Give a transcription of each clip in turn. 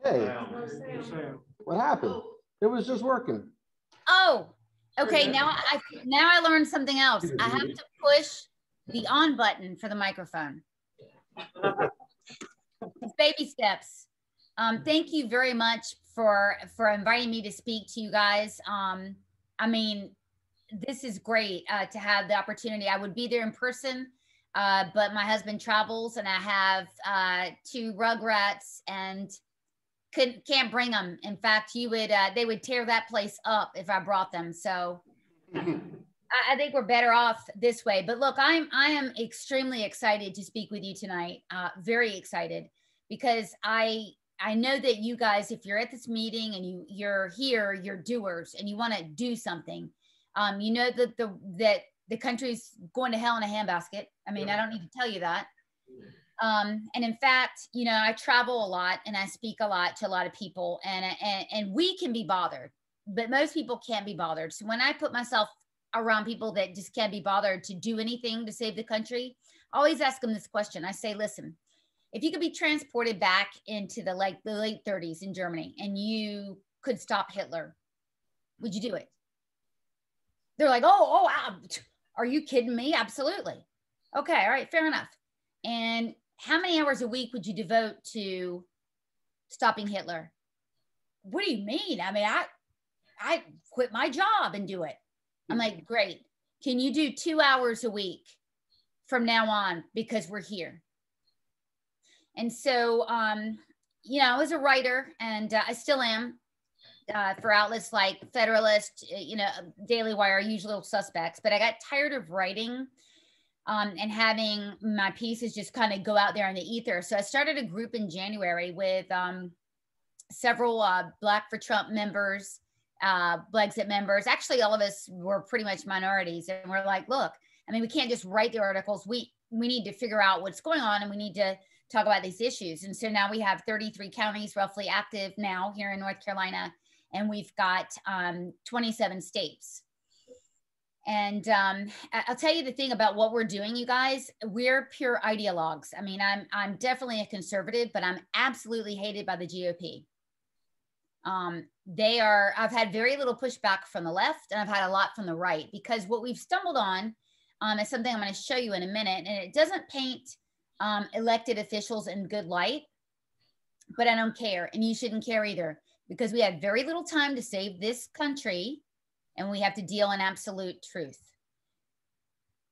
Hey, what happened? It was just working. Oh, okay. Now I learned something else. I have to push the on button for the microphone. It's baby steps. Thank you very much for inviting me to speak to you guys. I mean, this is great to have the opportunity. I would be there in person, but my husband travels, and I have 2 rugrats, and can't bring them. In fact, they would tear that place up if I brought them. So I think we're better off this way. But look, I am extremely excited to speak with you tonight. Very excited, because I know that you guys, if you're at this meeting and you're here, you're doers and you want to do something. You know that the country's going to hell in a handbasket. I mean, I don't need to tell you that. And in fact, you know, I travel a lot and I speak a lot to a lot of people, and we can be bothered, but most people can't be bothered. So when I put myself around people that just can't be bothered to do anything to save the country, I always ask them this question. I say, listen, if you could be transported back into the late 30s in Germany and you could stop Hitler, would you do it? They're like, oh, are you kidding me? Absolutely. Okay. All right. Fair enough. And how many hours a week would you devote to stopping Hitler? What do you mean? I mean, I quit my job and do it. I'm like, great. Can you do 2 hours a week from now on, because we're here? And so, you know, I was a writer, and I still am, for outlets like Federalist, you know, Daily Wire, usual suspects. But I got tired of writing and having my pieces just kind of go out there in the ether. So I started a group in January with several Black for Trump members, Brexit members. Actually, all of us were pretty much minorities. And we're like, look, I mean, we can't just write the articles. We need to figure out what's going on, and we need to talk about these issues. And so now we have 33 counties roughly active now here in North Carolina, and we've got 27 states. And I'll tell you the thing about what we're doing, you guys. We're pure ideologues. I mean, I'm definitely a conservative, but I'm absolutely hated by the GOP. I've had very little pushback from the left, and I've had a lot from the right, because what we've stumbled on is something I'm going to show you in a minute. And it doesn't paint elected officials in good light, but I don't care. And you shouldn't care either, because we had very little time to save this country, and we have to deal in absolute truth.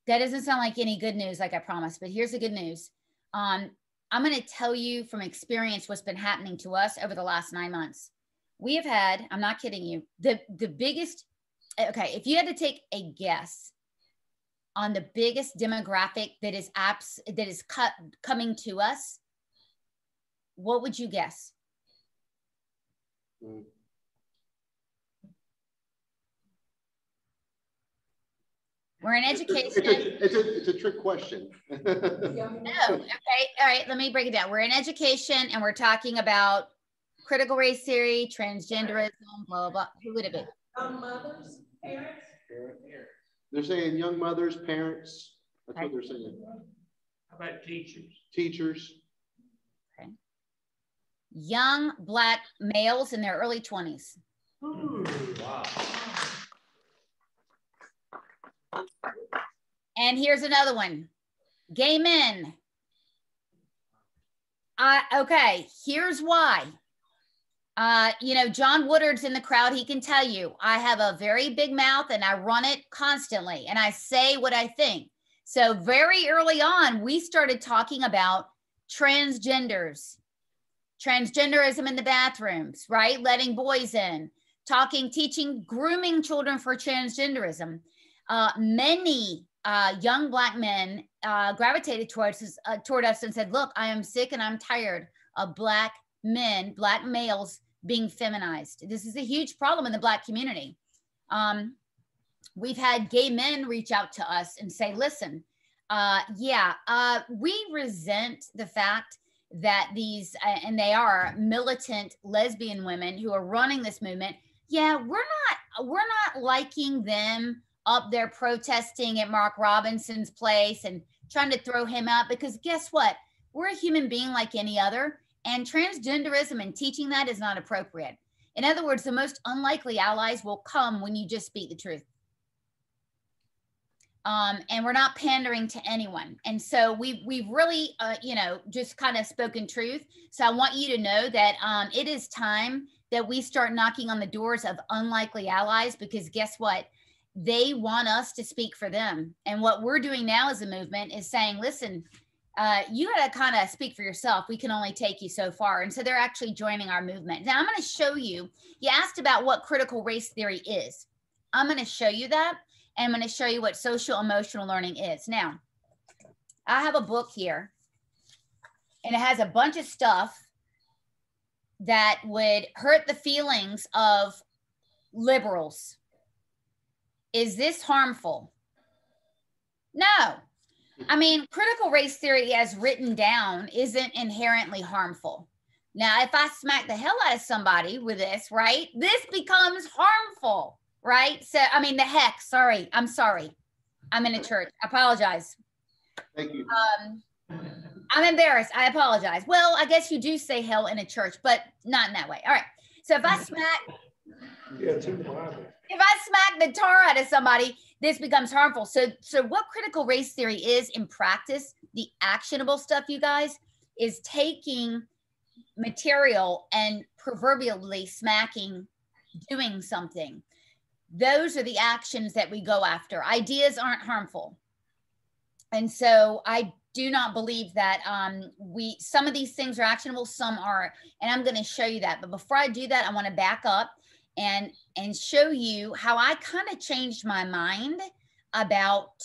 That doesn't sound like any good news, like I promised, but here's the good news. I'm going to tell you from experience what's been happening to us over the last 9 months. We have had, I'm not kidding you, the biggest, okay, if you had to take a guess on the biggest demographic that is coming to us, what would you guess? We're in education. It's a trick question. No, okay, all right, let me break it down. We're in education, and we're talking about critical race theory, transgenderism, blah, blah, blah. Who would it be? Mothers, parents. They're saying young mothers, parents. That's okay. What they're saying. How about teachers? Teachers. Okay. Young Black males in their early 20s. Ooh, wow. And here's another one. Gay men. Okay, here's why. You know, John Woodard's in the crowd. He can tell you, I have a very big mouth and I run it constantly, and I say what I think. So very early on, we started talking about transgenders, transgenderism in the bathrooms, right? Letting boys in, teaching, grooming children for transgenderism. Many young Black men gravitated toward us and said, look, I am sick and I'm tired of Black men, Black males being feminized. This is a huge problem in the Black community. We've had gay men reach out to us and say, listen, we resent the fact that these, and they are militant lesbian women who are running this movement. Yeah, we're not liking them up there protesting at Mark Robinson's place and trying to throw him out, because guess what? We're a human being like any other. And transgenderism and teaching that is not appropriate. In other words, the most unlikely allies will come when you just speak the truth. And we're not pandering to anyone. And so we've really, you know, just kind of spoken truth. So I want you to know that it is time that we start knocking on the doors of unlikely allies, because guess what? They want us to speak for them. And what we're doing now as a movement is saying, listen, you got to kind of speak for yourself. We can only take you so far. And so they're actually joining our movement. Now I'm going to show you, you asked about what critical race theory is. I'm going to show you that. And I'm going to show you what social emotional learning is. Now, I have a book here, and it has a bunch of stuff that would hurt the feelings of liberals. Is this harmful? No. I mean, critical race theory as written down isn't inherently harmful. Now, if I smack the hell out of somebody with this, right, this becomes harmful. Right? So, I mean, the heck, sorry. I'm sorry. I'm in a church. I apologize. Thank you. I'm embarrassed. I apologize. Well, I guess you do say hell in a church, but not in that way. All right. So if I smack, if I smack the tar out of somebody, this becomes harmful. So what critical race theory is in practice, the actionable stuff, you guys, is taking material and proverbially smacking, doing something. Those are the actions that we go after. Ideas aren't harmful. And so I do not believe that some of these things are actionable, some aren't. And I'm going to show you that. But before I do that, I want to back up and show you how I kind of changed my mind about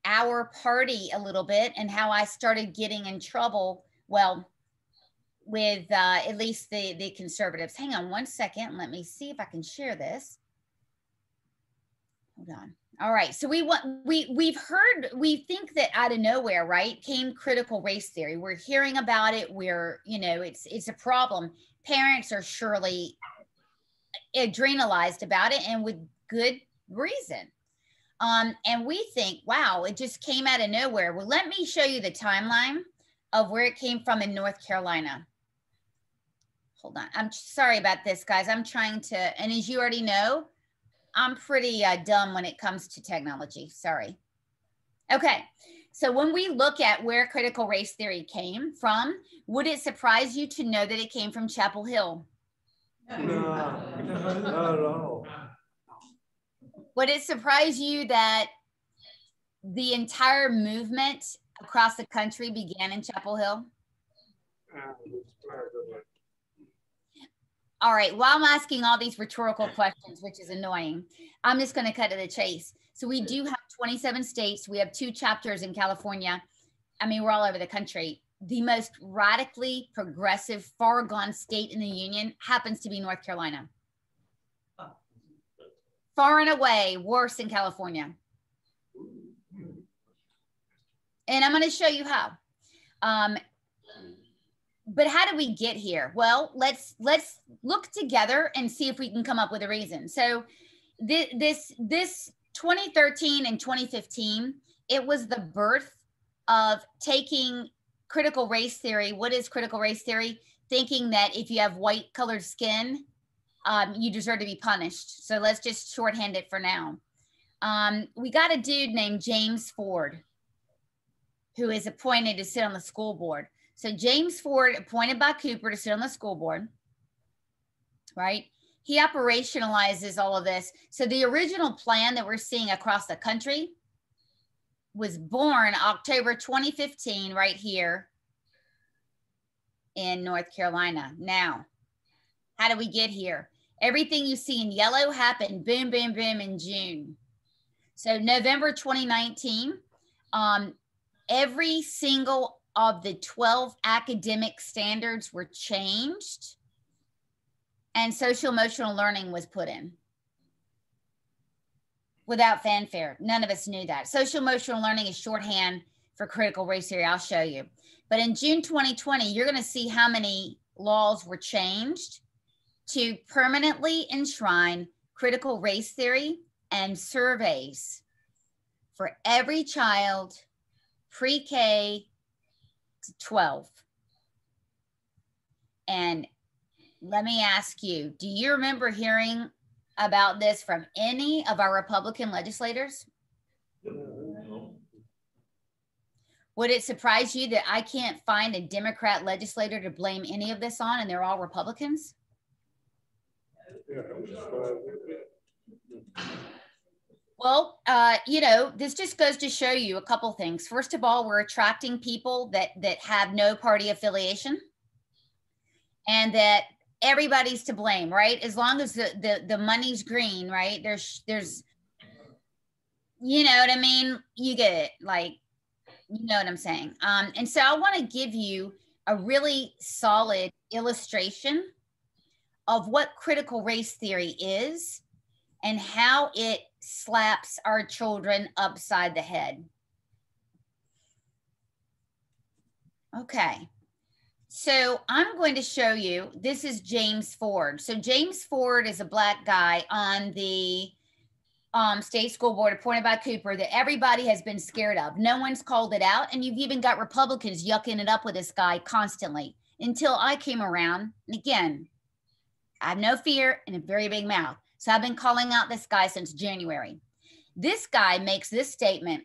our party a little bit, and how I started getting in trouble, well, with at least the conservatives. Hang on one second. Let me see if I can share this. Hold on. All right. So we think that out of nowhere, right, came critical race theory. We're hearing about it. We're, you know, it's a problem. Parents are surely adrenalized about it, and with good reason. And we think, wow, it just came out of nowhere. Well, let me show you the timeline of where it came from in North Carolina. Hold on. I'm sorry about this, guys. I'm trying to, and as you already know, I'm pretty dumb when it comes to technology. Sorry. Okay. So when we look at where critical race theory came from, would it surprise you to know that it came from Chapel Hill? No. Would it surprise you that the entire movement across the country began in Chapel Hill? All right, while I'm asking all these rhetorical questions, which is annoying, I'm just going to cut to the chase. So we do have 27 states. We have 2 chapters in California. I mean, we're all over the country. The most radically progressive, far gone state in the union happens to be North Carolina. Far and away worse than California. And I'm going to show you how. But how did we get here? Well, let's look together and see if we can come up with a reason. So this 2013 and 2015, it was the birth of taking critical race theory. What is critical race theory? Thinking that if you have white colored skin, you deserve to be punished. So let's just shorthand it for now. We got a dude named James Ford, who is appointed to sit on the school board. So James Ford, appointed by Cooper to sit on the school board, right? He operationalizes all of this. So the original plan that we're seeing across the country was born October 2015 right here in North Carolina. Now, how do we get here? Everything you see in yellow happened boom, boom, boom in June. So November 2019, every single of the 12 academic standards were changed, and social emotional learning was put in without fanfare. None of us knew that. Social emotional learning is shorthand for critical race theory. I'll show you. But in June 2020, you're going to see how many laws were changed to permanently enshrine critical race theory and surveys for every child pre-K to 12. And let me ask you, do you remember hearing about this from any of our Republican legislators? No. Would it surprise you that I can't find a Democrat legislator to blame any of this on, and they're all Republicans? Well, you know, this just goes to show you a couple things. First of all, we're attracting people that have no party affiliation, and that everybody's to blame, right? As long as the money's green, right? There's, you know what I mean? You get it, like, you know what I'm saying? And so I want to give you a really solid illustration of what critical race theory is and how it slaps our children upside the head. Okay. So I'm going to show you, this is James Ford. So James Ford is a Black guy on the state school board appointed by Cooper that everybody has been scared of. No one's called it out. And you've even got Republicans yucking it up with this guy constantly until I came around. And again, I have no fear and a very big mouth. So I've been calling out this guy since January. This guy makes this statement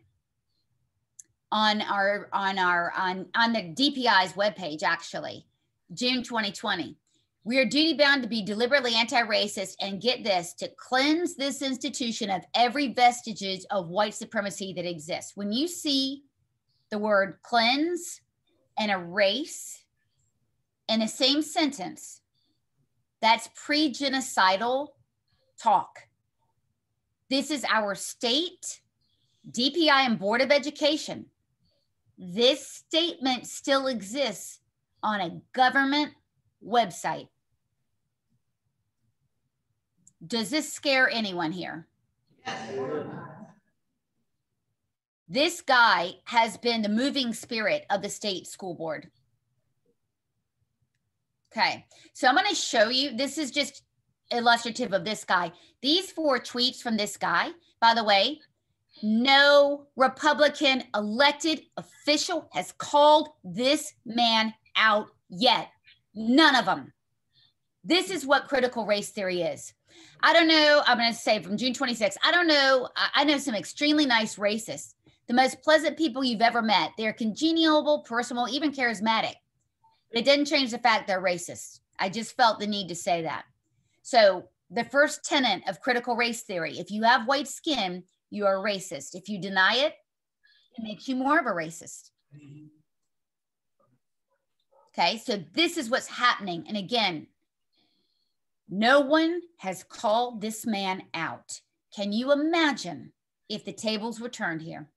on the DPI's webpage, actually, June 2020. We are duty bound to be deliberately anti-racist and get this, to cleanse this institution of every vestiges of white supremacy that exists. When you see the word cleanse and erase in the same sentence, that's pre-genocidal talk. This is our state, DPI, and Board of Education. This statement still exists on a government website. Does this scare anyone here? This guy has been the moving spirit of the state school board. Okay, so I'm going to show you, this is just illustrative of this guy. These 4 tweets from this guy, by the way, no Republican elected official has called this man out yet. None of them. This is what critical race theory is. I don't know, I'm going to say from June 26th, I don't know, I know some extremely nice racists, the most pleasant people you've ever met. They're congenial, personable, even charismatic. It didn't change the fact they're racist. I just felt the need to say that. So the first tenet of critical race theory, if you have white skin, you are racist. If you deny it, it makes you more of a racist. Okay, so this is what's happening. And again, no one has called this man out. Can you imagine if the tables were turned here?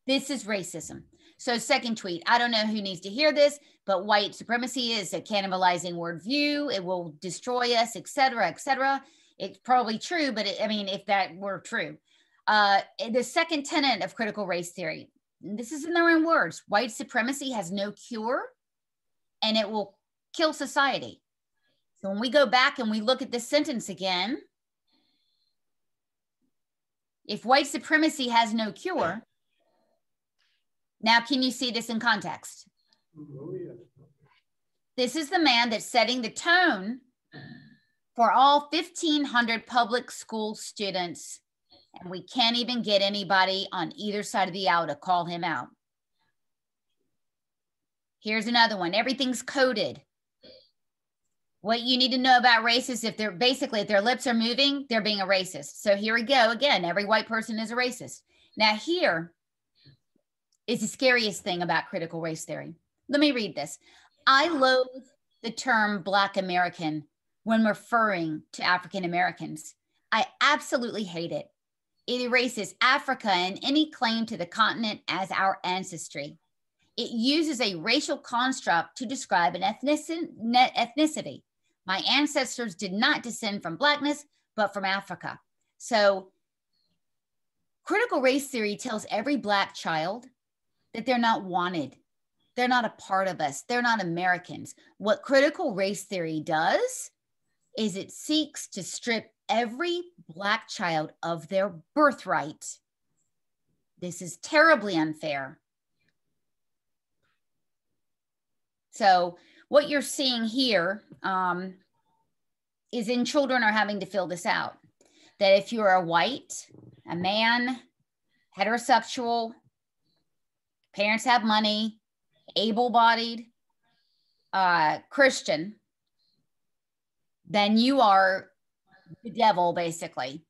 This is racism. So second tweet, I don't know who needs to hear this, but white supremacy is a cannibalizing worldview. It will destroy us, et cetera, et cetera. It's probably true, but I mean, if that were true. The second tenet of critical race theory, this is in their own words, white supremacy has no cure and it will kill society. So when we go back and we look at this sentence again, if white supremacy has no cure, now can you see this in context? Oh, yeah. This is the man that's setting the tone for all 1,500 public school students, and we can't even get anybody on either side of the aisle to call him out. Here's another one. Everything's coded. What you need to know about racists, if their lips are moving, they're being a racist. So here we go again. Every white person is a racist. Now here is the scariest thing about critical race theory. Let me read this. I loathe the term Black American when referring to African Americans. I absolutely hate it. It erases Africa and any claim to the continent as our ancestry. It uses a racial construct to describe an ethnicity. My ancestors did not descend from Blackness, but from Africa. So critical race theory tells every Black child that they're not wanted. They're not a part of us. They're not Americans. What critical race theory does is it seeks to strip every Black child of their birthright. This is terribly unfair. So what you're seeing here is in children are having to fill this out. That if you're a white, a man, heterosexual, parents have money, able-bodied, Christian, then you are the devil, basically.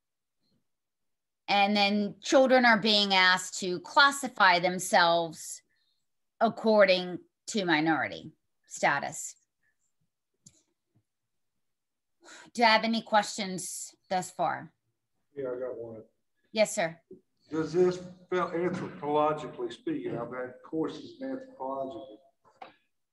And then children are being asked to classify themselves according to minority status. Do you have any questions thus far? Yeah, I got one. Yes, sir. Does this, anthropologically speaking, I've had courses in anthropology.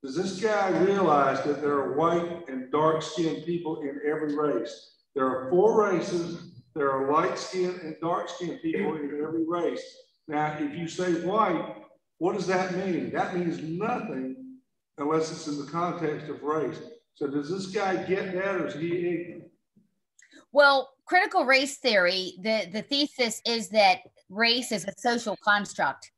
Does this guy realize that there are white and dark-skinned people in every race? There are 4 races. There are light-skinned and dark-skinned people in every race. Now, if you say white, what does that mean? That means nothing unless it's in the context of race. So does this guy get that, or is he ignorant? Well, critical race theory, the thesis is that race is a social construct.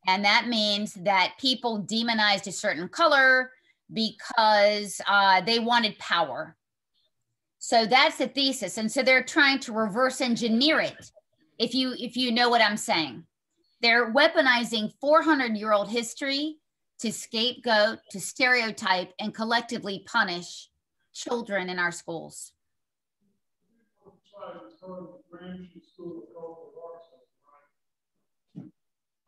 And that means that people demonized a certain color because they wanted power. So that's the thesis. And so they're trying to reverse engineer it. If you know what I'm saying, they're weaponizing 400-year-old history to scapegoat, to stereotype, and collectively punish children in our schools.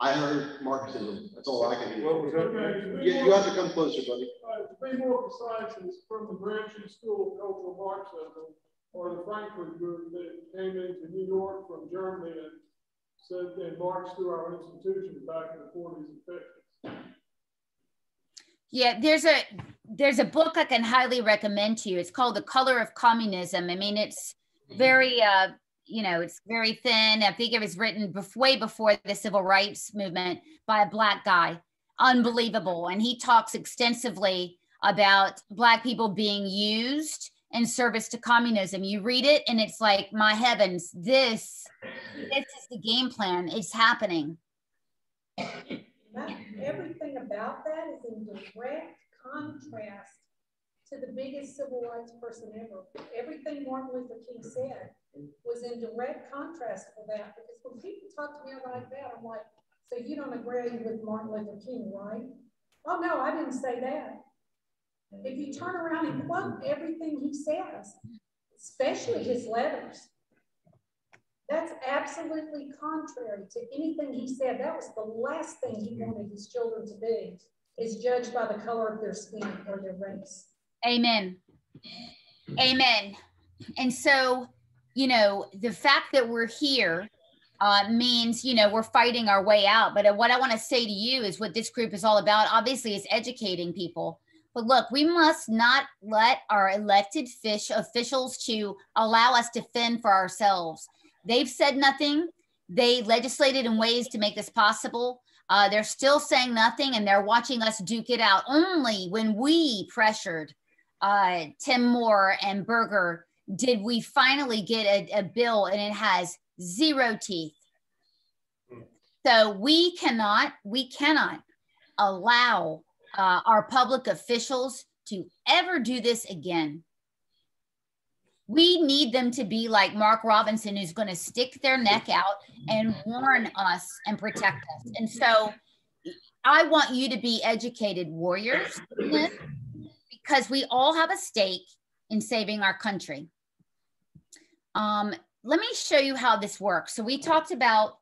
I heard Marxism. That's all I can hear. What was that? You have to come closer, buddy. To be more precise, it's from the Gramsci School of Cultural Marxism, or the Frankfurt group that came into New York from Germany and said they marched through our institutions back in the 40s and 50s. Yeah, there's a book I can highly recommend to you. It's called The Color of Communism. I mean, it's very it's very thin. I think it was written way before the civil rights movement by a Black guy. Unbelievable. And he talks extensively about Black people being used in service to communism. You read it and it's like, my heavens, this is the game plan. It's happening. Everything about that is in direct contrast to the biggest civil rights person ever. Everything Martin Luther King said was in direct contrast to that, because when people talk to me like that, I'm like, so you don't agree with Martin Luther King, right? Oh no, I didn't say that. If you turn around and quote everything he says, especially his letters, that's absolutely contrary to anything he said. That was the last thing he wanted his children to be, is judged by the color of their skin or their race. Amen. Amen. And so, the fact that we're here means, we're fighting our way out. But what I want to say to you is what this group is all about, obviously, is educating people. But look, we must not let our elected officials to allow us to fend for ourselves. They've said nothing. They legislated in ways to make this possible. They're still saying nothing, and they're watching us duke it out. Only when we pressured Tim Moore and Berger did we finally get a bill, and it has 0 teeth. So we cannot allow our public officials to ever do this again. We need them to be like Mark Robinson, who's going to stick their neck out and warn us and protect us. And so I want you to be educated warriors, because we all have a stake in saving our country. Let me show you how this works. So we talked about,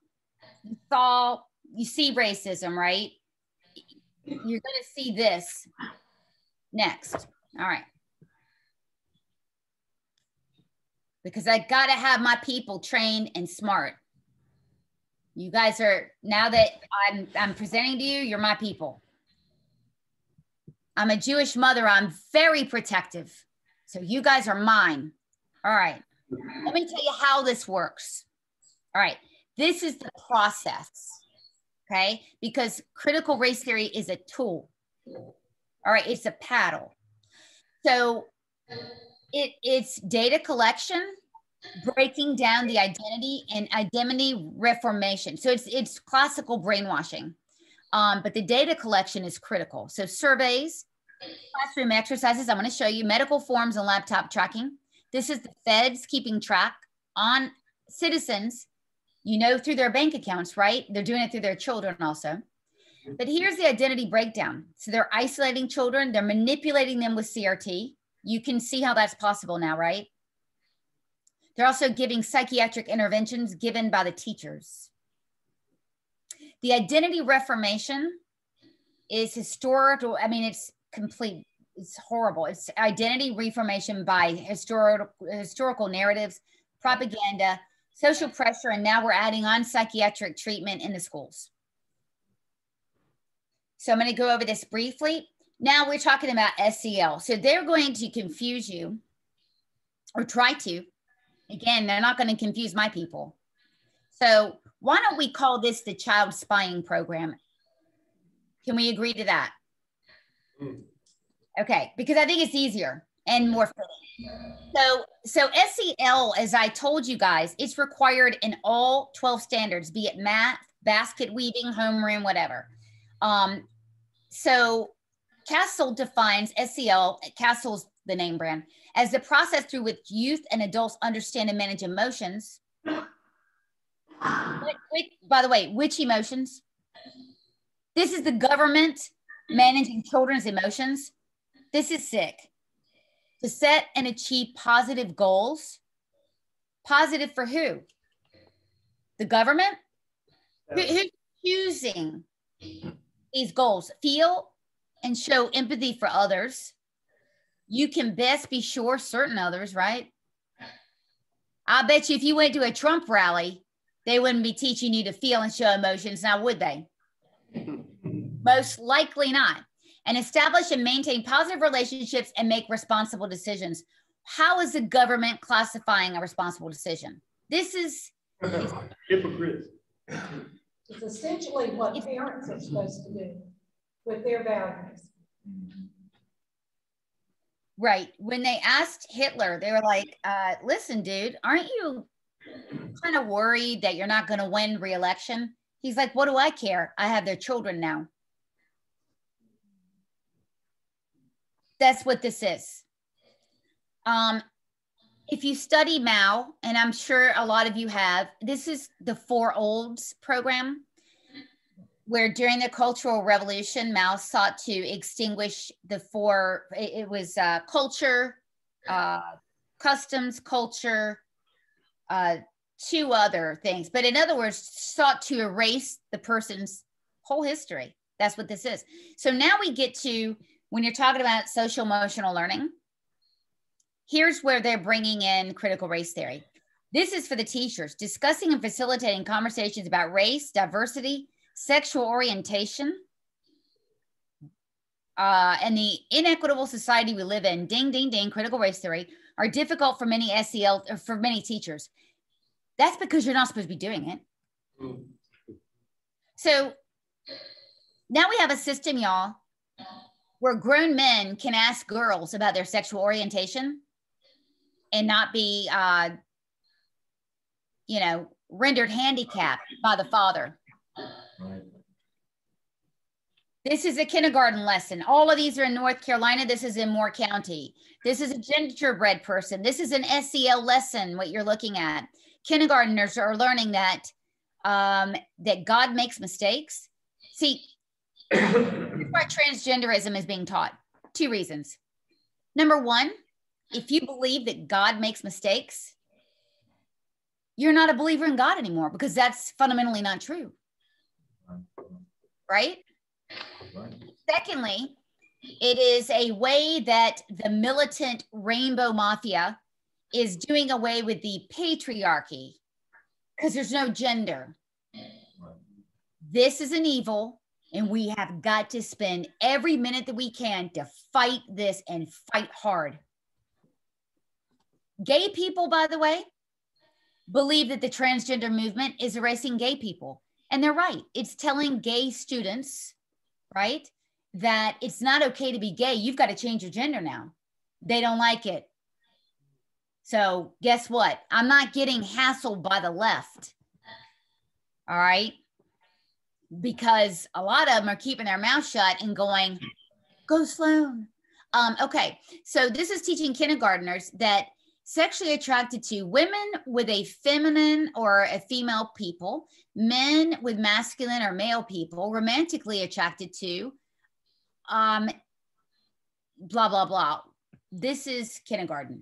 you see racism, right? You're going to see this next. All right. Because I got to have my people trained and smart. You guys are, now that I'm presenting to you, you're my people. I'm a Jewish mother. I'm very protective. So you guys are mine. All right. Let me tell you how this works. All right. This is the process. Okay. Because critical race theory is a tool. All right. It's a paddle. So it's data collection, breaking down the identity, and identity reformation. So it's classical brainwashing. But the data collection is critical. So surveys, Classroom exercises. I'm going to show you medical forms and laptop tracking. This is the feds keeping track on citizens, through their bank accounts, right? They're doing it through their children also. But here's the identity breakdown. So they're isolating children. They're manipulating them with CRT. You can see how that's possible now, right? They're also giving psychiatric interventions given by the teachers. The identity reformation is historical. I mean, it's complete. It's horrible. It's identity reformation by historical narratives, propaganda, social pressure, and now we're adding on psychiatric treatment in the schools. So I'm going to go over this briefly. Now we're talking about SEL. So they're going to confuse you, or try to. Again, they're not going to confuse my people. So why don't we call this the child spying program? Can we agree to that? Okay, because I think it's easier and more fitting. So SEL, as I told you guys, it's required in all 12 standards, be it math, basket weaving, homeroom, whatever. So Castle defines SEL, Castle's the name brand, as the process through which youth and adults understand and manage emotions. By the way, which emotions? This is the government managing children's emotions. This is sick. To set and achieve positive goals. Positive for who? The government? Who's choosing these goals? Feel and show empathy for others. You can best be sure certain others, right? I bet you if you went to a Trump rally, they wouldn't be teaching you to feel and show emotions now, would they? Most likely not. And establish and maintain positive relationships and make responsible decisions. How is the government classifying a responsible decision? This is hypocrites. It's essentially what parents are supposed to do with their values. Right. When they asked Hitler, they were like, listen, dude, aren't you kind of worried that you're not going to win re-election? He's like, what do I care? I have their children now. That's what this is. If you study Mao, and I'm sure a lot of you have, this is the Four Olds program, where during the Cultural Revolution, Mao sought to extinguish the four, it was culture, customs, culture, two other things. But in other words, sought to erase the person's whole history. That's what this is. So now we get to, when you're talking about social emotional learning, here's where they're bringing in critical race theory. This is for the teachers, discussing and facilitating conversations about race, diversity, sexual orientation, and the inequitable society we live in, ding, ding, ding, critical race theory, are difficult for many SEL, or for many teachers. That's because you're not supposed to be doing it. So now we have a system, y'all, where grown men can ask girls about their sexual orientation and not be, rendered handicapped by the father. Right. This is a kindergarten lesson. All of these are in North Carolina. This is in Moore County. This is a gingerbread person. This is an SEL lesson, what you're looking at. Kindergartners are learning that, that God makes mistakes. See, why transgenderism is being taught. Two reasons. Number one, if you believe that God makes mistakes, you're not a believer in God anymore, because that's fundamentally not true. Right? Right. Secondly, it is a way that the militant rainbow mafia is doing away with the patriarchy, because there's no gender. Right. This is an evil, and we have got to spend every minute that we can to fight this, and fight hard. Gay people, by the way, believe that the transgender movement is erasing gay people. And they're right. It's telling gay students, right, that it's not okay to be gay. You've got to change your gender now. They don't like it. So guess what? I'm not getting hassled by the left. All right. Because a lot of them are keeping their mouth shut and going, Go Sloan. Okay, so this is teaching kindergartners that sexually attracted to women with a feminine or a female people, men with masculine or male people, romantically attracted to, blah, blah, blah. This is kindergarten.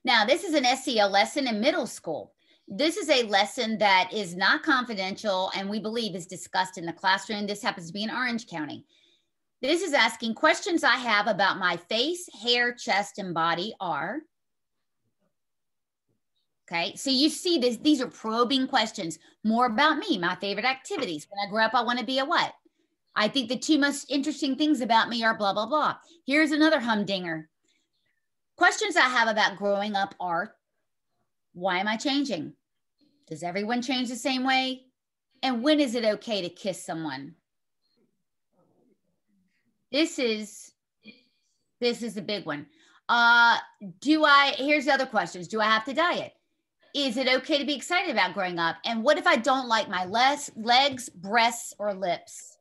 Now, this is an SEL lesson in middle school. This is a lesson that is not confidential and we believe is discussed in the classroom. This happens to be in Orange County. This is asking questions I have about my face, hair, chest, and body are. Okay, so you see this, these are probing questions, more about me, my favorite activities. When I grow up, I want to be a what? I think the two most interesting things about me are blah, blah, blah. Here's another humdinger. Questions I have about growing up are, why am I changing? Does everyone change the same way? And when is it okay to kiss someone? This is a big one. Here's the other questions. Do I have to diet? Is it okay to be excited about growing up? And what if I don't like my legs, breasts, or lips?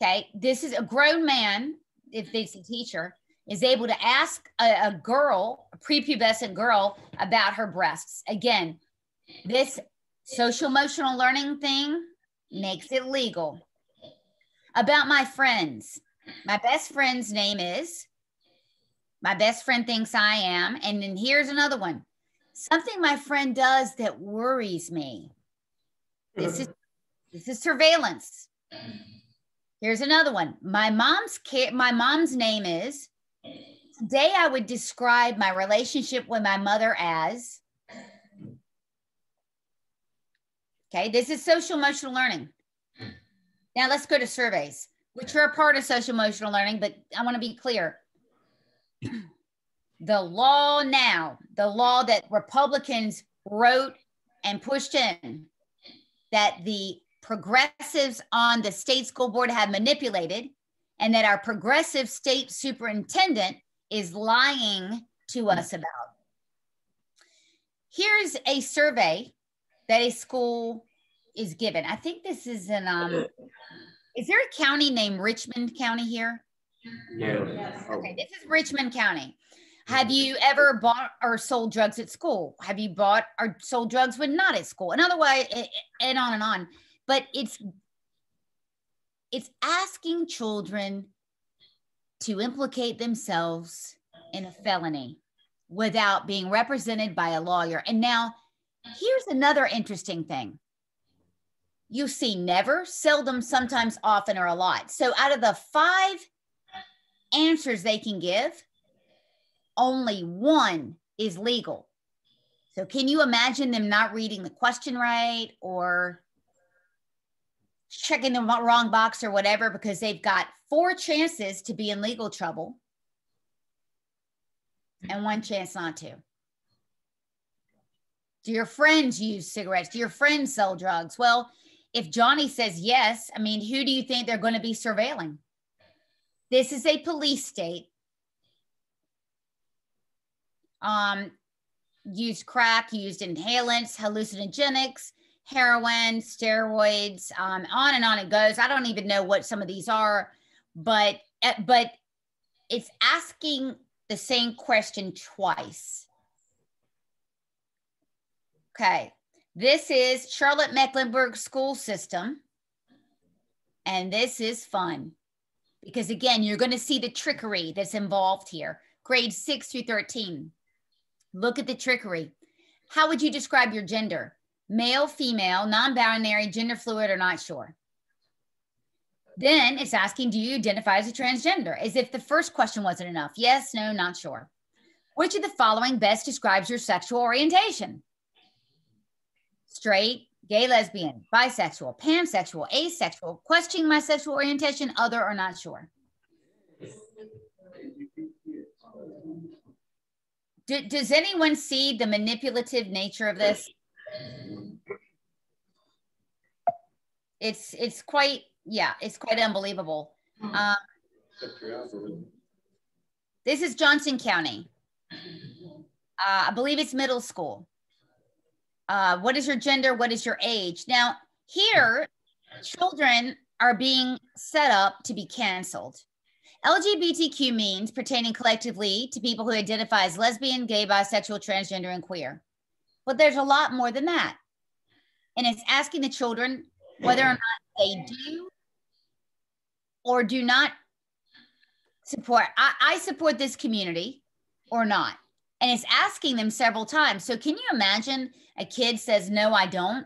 Okay, this is a grown man, if it's a teacher, is able to ask a girl, a prepubescent girl, about her breasts. Again, this social emotional learning thing makes it legal. About my friends. My best friend's name is, my best friend thinks I am. And then here's another one. Something my friend does that worries me. This is surveillance. Here's another one. My mom's name is, today I would describe my relationship with my mother as, okay, this is social emotional learning. Now let's go to surveys, which are a part of social emotional learning, but I want to be clear. The law now, the law that Republicans wrote and pushed in, that the progressives on the state school board have manipulated, and that our progressive state superintendent is lying to us about. Here's a survey that a school is given. I think this is an, is there a county named Richmond County here? Yes. Okay, this is Richmond County. Have you ever bought or sold drugs at school? Have you bought or sold drugs when not at school? And otherwise, and on and on. But it's asking children to implicate themselves in a felony without being represented by a lawyer. And now, here's another interesting thing. You see never, seldom, sometimes, often, or a lot. So out of the 5 answers they can give, only 1 is legal. So can you imagine them not reading the question right or checking the wrong box or whatever, because they've got 4 chances to be in legal trouble and 1 chance not to. Do your friends use cigarettes? Do your friends sell drugs? Well, if Johnny says yes, I mean, who do you think they're going to be surveilling? This is a police state. Used crack, used inhalants, hallucinogenics, heroin, steroids, on and on it goes. I don't even know what some of these are, but it's asking the same question twice. Okay, this is Charlotte Mecklenburg school system, and this is fun because again, you're going to see the trickery that's involved here. Grades 6 through 13. Look at the trickery. How would you describe your gender? Male, female, non-binary, gender fluid, or not sure? Then it's asking, do you identify as a transgender? As if the first question wasn't enough. Yes, no, not sure. Which of the following best describes your sexual orientation? Straight, gay, lesbian, bisexual, pansexual, asexual, questioning my sexual orientation, other, or not sure. Does anyone see the manipulative nature of this? It's quite, yeah, it's quite unbelievable. This is Johnson County. I believe it's middle school. What is your gender? What is your age? Now, here, children are being set up to be canceled. LGBTQ means pertaining collectively to people who identify as lesbian, gay, bisexual, transgender, and queer. But there's a lot more than that. And it's asking the children whether or not they do or do not support. I support this community or not. And it's asking them several times. So can you imagine a kid says, no, I don't?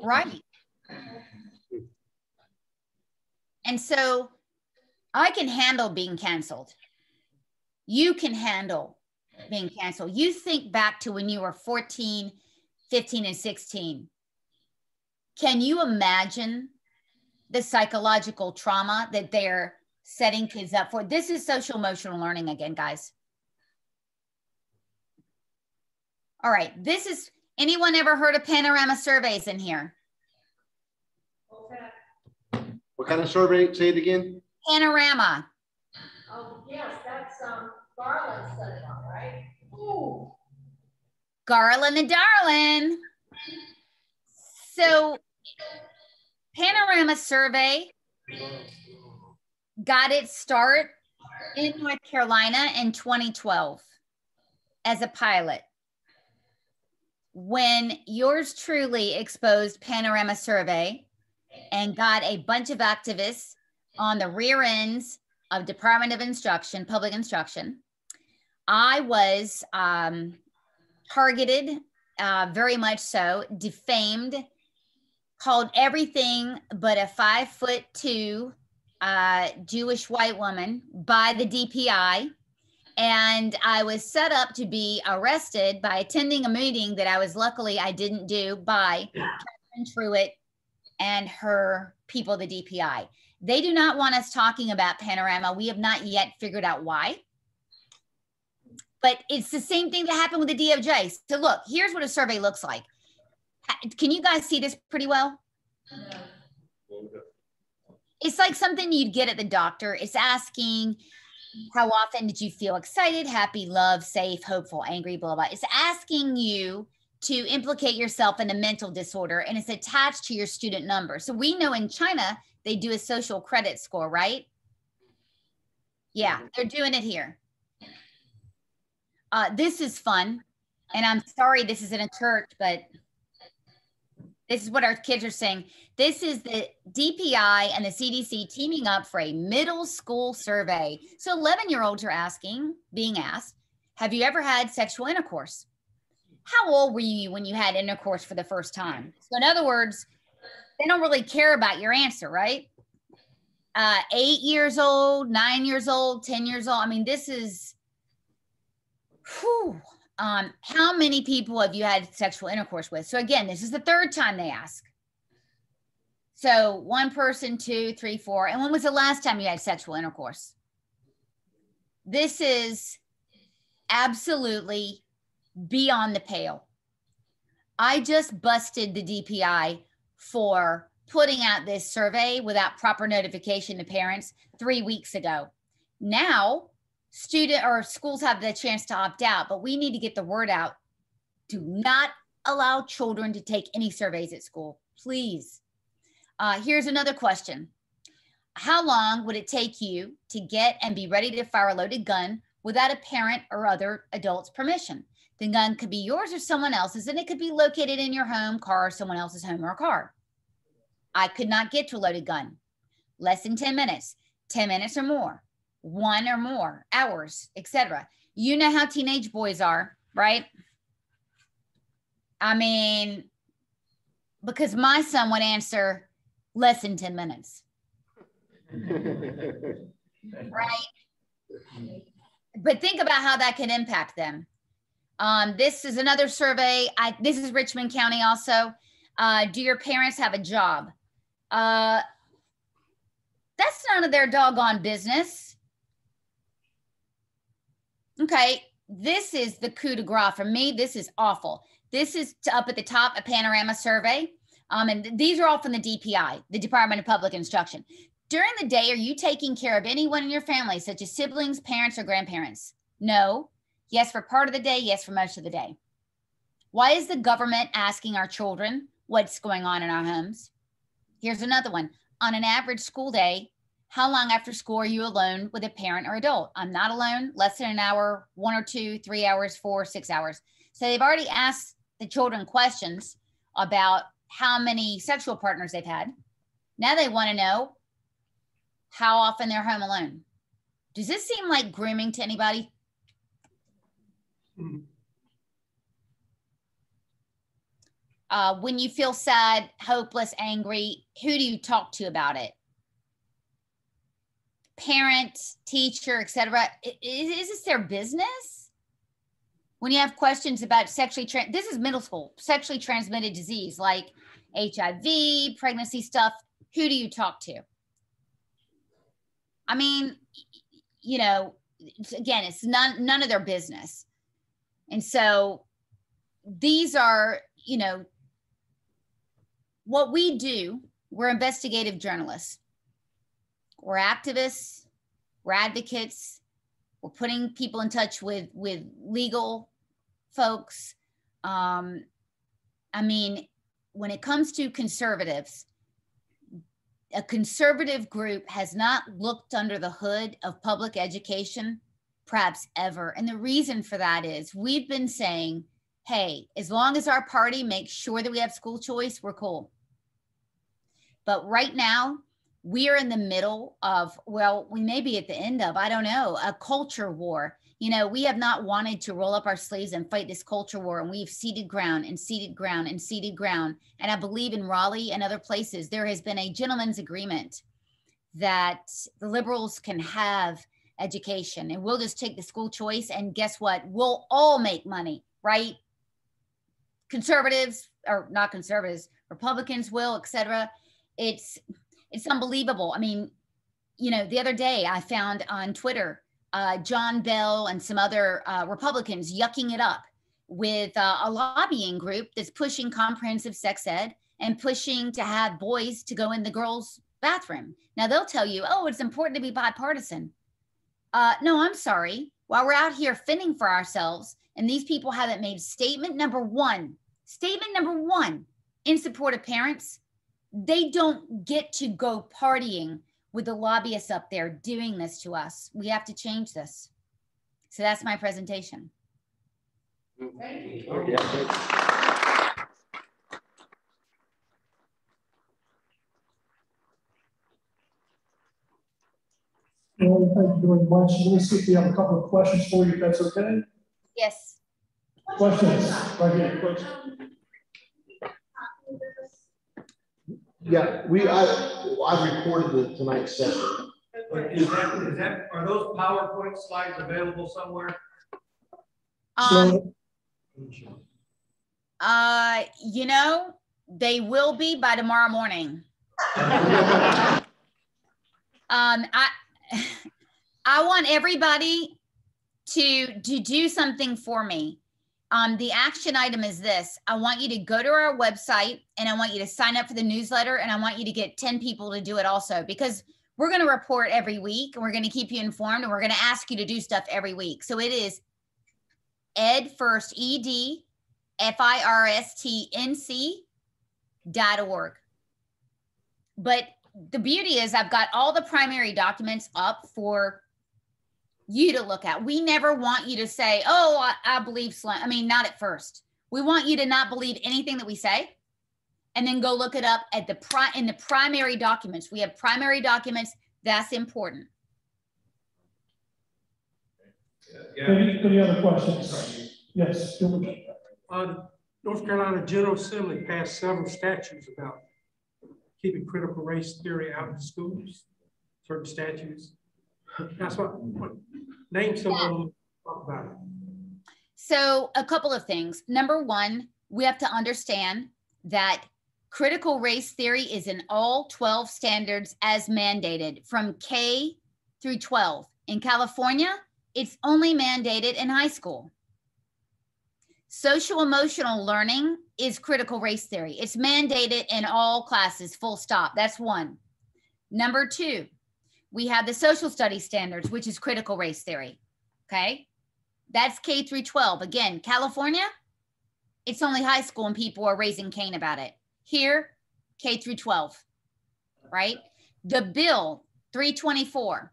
Right. And so I can handle being canceled. You can handle being canceled. You think back to when you were 14, 15, and 16. Can you imagine the psychological trauma that they're setting kids up for? This is social emotional learning again, guys. All right, this is, anyone ever heard of panorama surveys in here? What kind of survey? Say it again. Panorama. Oh, yes, that's Garland set it up, right? Ooh. Garland and Darlin. So panorama survey got its start in North Carolina in 2012 as a pilot. When yours truly exposed panorama survey and got a bunch of activists on the rear ends of Department of Instruction, public instruction, I was targeted, very much so, defamed, called everything but a 5'2" Jewish white woman by the DPI. And I was set up to be arrested by attending a meeting that I didn't do, by Catherine Truitt and her people, the DPI. They do not want us talking about panorama. We have not yet figured out why. But it's the same thing that happened with the DOJ. So look, here's what a survey looks like. Can you guys see this pretty well? It's like something you'd get at the doctor. It's asking, how often did you feel excited, happy, loved, safe, hopeful, angry, blah, blah. It's asking you to implicate yourself in a mental disorder, and it's attached to your student number. So we know in China, they do a social credit score, right? Yeah, they're doing it here. This is fun. And I'm sorry this is in a church, but this is what our kids are saying. This is the DPI and the CDC teaming up for a middle school survey. So 11-year-olds are being asked, have you ever had sexual intercourse? How old were you when you had intercourse for the first time? So in other words, they don't really care about your answer, right? 8 years old, 9 years old, 10 years old. I mean, this is, whew. How many people have you had sexual intercourse with? So again, this is the third time they ask. So 1 person, 2, 3, 4. And when was the last time you had sexual intercourse? This is absolutely beyond the pale. I just busted the DPI for putting out this survey without proper notification to parents 3 weeks ago. Now, schools have the chance to opt out, but we need to get the word out. Do not allow children to take any surveys at school, please. Here's another question. How long would it take you to get and be ready to fire a loaded gun without a parent or other adult's permission? The gun could be yours or someone else's, and it could be located in your home, car, or someone else's home or car. I could not get to a loaded gun. Less than 10 minutes, 10 minutes or more, 1 or more hours, etc. You know how teenage boys are, right? I mean, because my son would answer less than 10 minutes. Right? But think about how that can impact them. This is another survey. This is Richmond County also. Do your parents have a job? That's none of their doggone business. Okay, this is the coup de grace for me. This is awful. This is up at the top, a panorama survey. And these are all from the DPI, the Department of Public Instruction. During the day, are you taking care of anyone in your family, such as siblings, parents, or grandparents? No. Yes for part of the day, yes for most of the day. Why is the government asking our children what's going on in our homes. Here's another one. On an average school day, how long after school are you alone with a parent or adult? I'm not alone, less than an hour, 1 or 2, 3 hours, 4, 6 hours. So they've already asked the children questions about how many sexual partners they've had. Now they want to know how often they're home alone. Does this seem like grooming to anybody? When you feel sad, hopeless, angry, who do you talk to about it? Parent, teacher, etc. Is this their business? When you have questions about this is middle school, sexually transmitted disease like HIV, pregnancy stuff, who do you talk to? I mean, you know, again, it's none of their business. And so these are, you know, what we do. We're investigative journalists. We're activists, we're advocates, we're putting people in touch with legal folks. I mean, when it comes to conservatives, a conservative group has not looked under the hood of public education, perhaps ever. And the reason for that is we've been saying, hey, as long as our party makes sure that we have school choice, we're cool. But right now, we are in the middle of, well, we may be at the end of, I don't know, a culture war. You know, we have not wanted to roll up our sleeves and fight this culture war, and we've ceded ground and ceded ground and ceded ground. And I believe in Raleigh and other places, there has been a gentleman's agreement that the liberals can have education, and we'll just take the school choice, and guess what? We'll all make money, right? Conservatives, or not conservatives, Republicans will, etc. It's unbelievable. I mean, you know, the other day I found on Twitter, John Bell and some other Republicans yucking it up with a lobbying group that's pushing comprehensive sex ed and pushing to have boys to go in the girls' bathroom. Now they'll tell you, oh, it's important to be bipartisan. No, I'm sorry. While we're out here fending for ourselves and these people haven't made statement number one in support of parents, they don't get to go partying with the lobbyists up there doing this to us. We have to change this. So that's my presentation. Thank you. Okay. Well, thank you very much. Let me see if we have a couple of questions for you, if that's okay. Yes. Questions? Right here. Questions? Yeah, I recorded tonight's session. Are those PowerPoint slides available somewhere? You know, they will be by tomorrow morning. I want everybody to do something for me. The action item is this. I want you to go to our website and I want you to sign up for the newsletter, and I want you to get 10 people to do it also, because we're going to report every week and we're going to keep you informed and we're going to ask you to do stuff every week. So it is edfirst, edfirstnc.org. But the beauty is I've got all the primary documents up for you to look at. We never want you to say, oh, I believe Sloan. I mean, not at first. We want you to not believe anything that we say and then go look it up at in the primary documents. We have primary documents. That's important. Any other questions? Yes. North Carolina General Assembly passed several statutes about keeping critical race theory out of schools, certain statutes. That's what name some of them, talk about it. So a couple of things. Number one, we have to understand that critical race theory is in all 12 standards as mandated from K through 12. In California, it's only mandated in high school. Social emotional learning is critical race theory. It's mandated in all classes, full stop. That's one. Number two, we have the social studies standards, which is critical race theory. Okay. That's K through 12. Again, California, it's only high school and people are raising Cain about it. here, K through 12, right? The bill 324,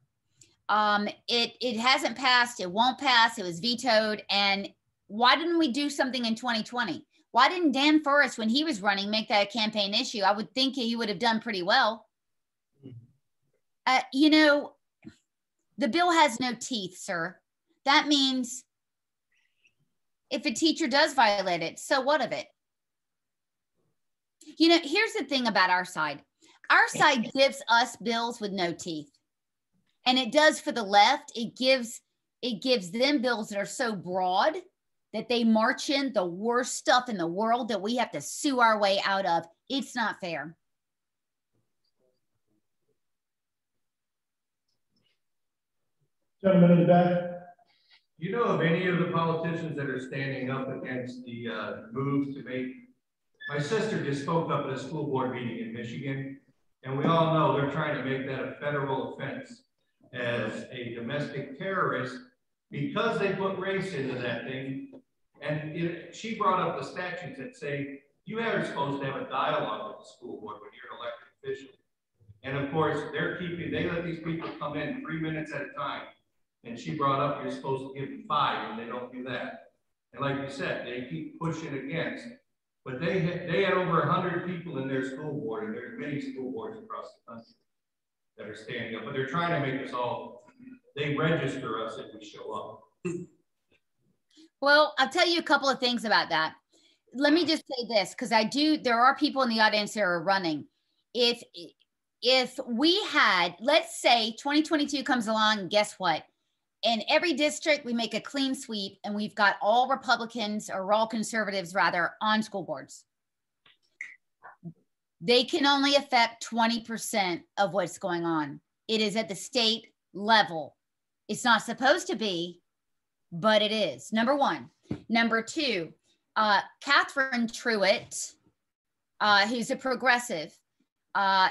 it hasn't passed, it won't pass, it was vetoed. And why didn't we do something in 2020? Why didn't Dan Forrest, when he was running, make that a campaign issue? I would think he would have done pretty well. You know, the bill has no teeth, sir. That means if a teacher does violate it, so what of it? You know, here's the thing about our side. Our side gives us bills with no teeth. And it does for the left. It gives them bills that are so broad that they march in the worst stuff in the world that we have to sue our way out of. It's not fair. Gentleman in the back. You know of any of the politicians that are standing up against the move to make, my sister just spoke up at a school board meeting in Michigan, and we all know they're trying to make that a federal offense as a domestic terrorist because they put race into that thing. And she brought up the statutes that say you are supposed to have a dialogue with the school board when you're an elected official. And of course, they let these people come in 3 minutes at a time. And she brought up, you're supposed to give them 5, and they don't do that. And like you said, they keep pushing against, but they had over 100 people in their school board, and there's many school boards across the country that are standing up, but they're trying to make us all, they register us if we show up. Well, I'll tell you a couple of things about that. Let me just say this, because there are people in the audience that are running. If we had, let's say 2022 comes along, and guess what? In every district, we make a clean sweep and we've got all Republicans or all conservatives rather on school boards. They can only affect 20% of what's going on. It is at the state level. It's not supposed to be, but it is. Number one. Number two, Catherine Truitt, who's a progressive,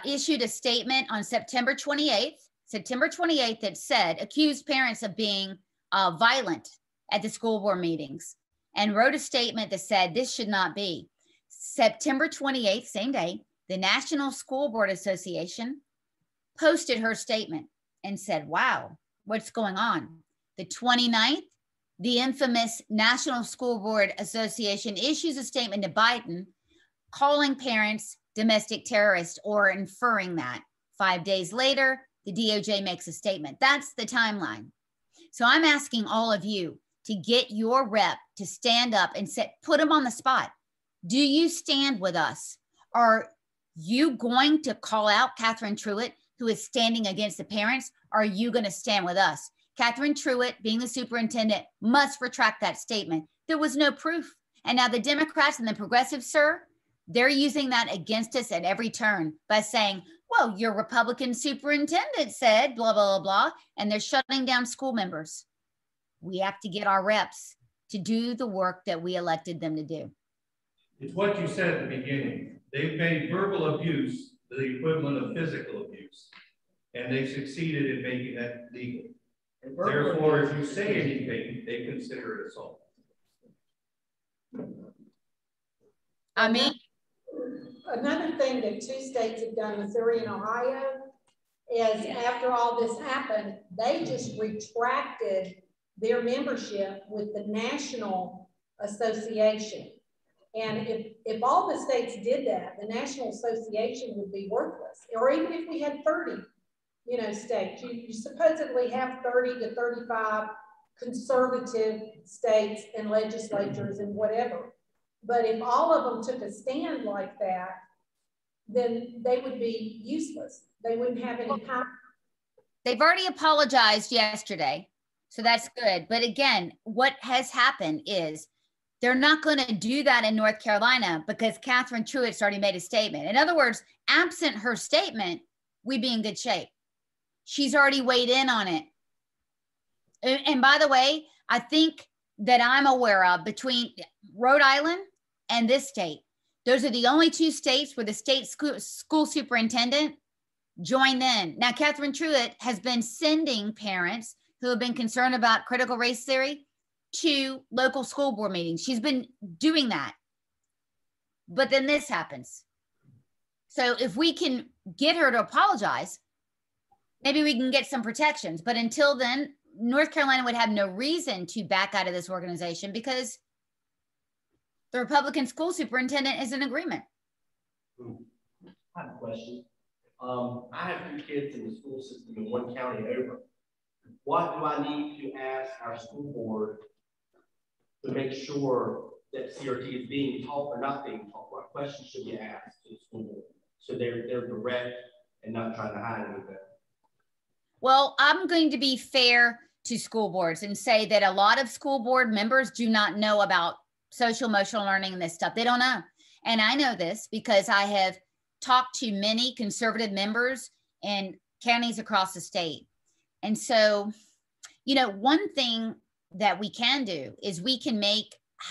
issued a statement on September 28th that said, accused parents of being violent at the school board meetings, and wrote a statement that said this should not be. September 28th, same day, the National School Board Association posted her statement and said, wow, what's going on? The 29th, the infamous National School Board Association issues a statement to Biden calling parents domestic terrorists or inferring that. 5 days later, the DOJ makes a statement. That's the timeline. So I'm asking all of you to get your rep to stand up and put them on the spot. Do you stand with us? Are you going to call out Catherine Truitt, who is standing against the parents? Are you going to stand with us? Catherine Truitt, being the superintendent, must retract that statement. There was no proof. And now the Democrats and the progressives, sir, they're using that against us at every turn by saying, well, your Republican superintendent said blah, blah, blah, blah, and they're shutting down school members. We have to get our reps to do the work that we elected them to do. It's what you said at the beginning. They've made verbal abuse the equivalent of physical abuse, and they've succeeded in making that legal. Therefore, if you say anything, they consider it assault. I mean, another thing that 2 states have done, Missouri and Ohio, is after all this happened, they just retracted their membership with the National Association. And if all the states did that, the National Association would be worthless. Or even if we had 30, states, you supposedly have 30 to 35 conservative states and legislatures and whatever. But if all of them took a stand like that, then they would be useless. They wouldn't have any power. They've already apologized yesterday, so that's good. But again, what has happened is they're not going to do that in North Carolina because Catherine Truitt's already made a statement. In other words, absent her statement, we'd be in good shape. She's already weighed in on it. And by the way, I think that I'm aware of between Rhode Island and this state, those are the only 2 states where the state school superintendent joined in. Now, Catherine Truitt has been sending parents who have been concerned about critical race theory to local school board meetings. She's been doing that. But then this happens. So if we can get her to apologize, maybe we can get some protections. But until then, North Carolina would have no reason to back out of this organization because the Republican school superintendent is in agreement. I have a question. I have 2 kids in the school system in one county over. What do I need to ask our school board to make sure that CRT is being taught or not being taught? What questions should be asked to the school board so they're direct and not trying to hide anything? Well, I'm going to be fair to school boards and say that a lot of school board members do not know about social emotional learning and this stuff. They don't know. And I know this because I have talked to many conservative members in counties across the state. And so, you know, one thing that we can do is we can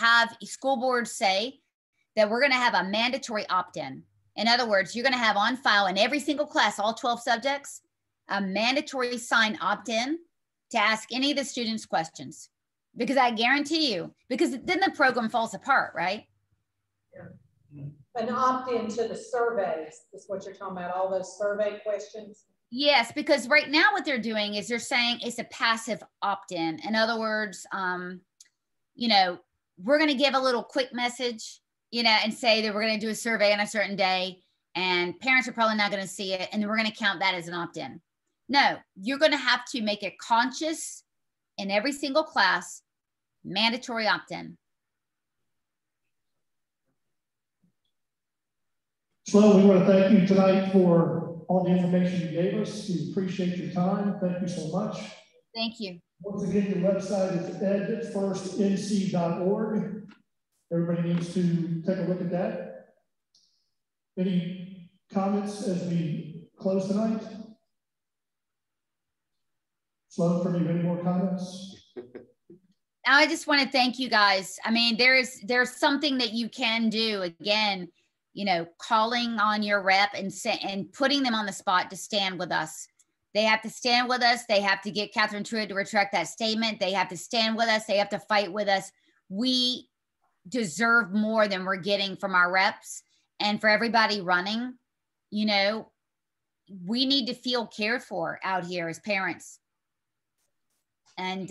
have school boards say that we're going to have a mandatory opt-in. In other words, you're going to have on file in every single class, all 12 subjects, a mandatory signed opt-in to ask any of the students questions. Because I guarantee you, because then the program falls apart, right? Yeah. An opt-in to the surveys is what you're talking about, all those survey questions. Yes, because right now what they're doing is they're saying it's a passive opt-in. In other words, you know, we're going to give a little quick message, you know, and say that we're going to do a survey on a certain day and parents are probably not going to see it. And then we're going to count that as an opt-in. No, you're going to have to make it conscious in every single class, mandatory opt-in. Sloan, we want to thank you tonight for all the information you gave us. We appreciate your time. Thank you so much. Thank you. Once again, your website is edfirstnc.org. Everybody needs to take a look at that. Any comments as we close tonight? Sloan, from you, any more comments? I just want to thank you guys. I mean, there's something that you can do. Again, you know, calling on your rep and putting them on the spot to stand with us. They have to stand with us. They have to get Catherine Truitt to retract that statement. They have to stand with us. They have to fight with us. We deserve more than we're getting from our reps. And for everybody running, you know, we need to feel cared for out here as parents. And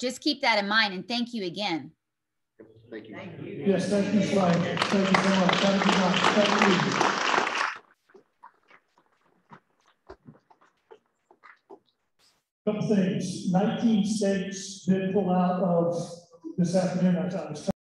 just keep that in mind. And thank you again. Thank you. Thank you. Yes, thank you, Sloan. Thank you so much. Thank you. Thank you. Couple things. 19 states did pull out of this afternoon. I was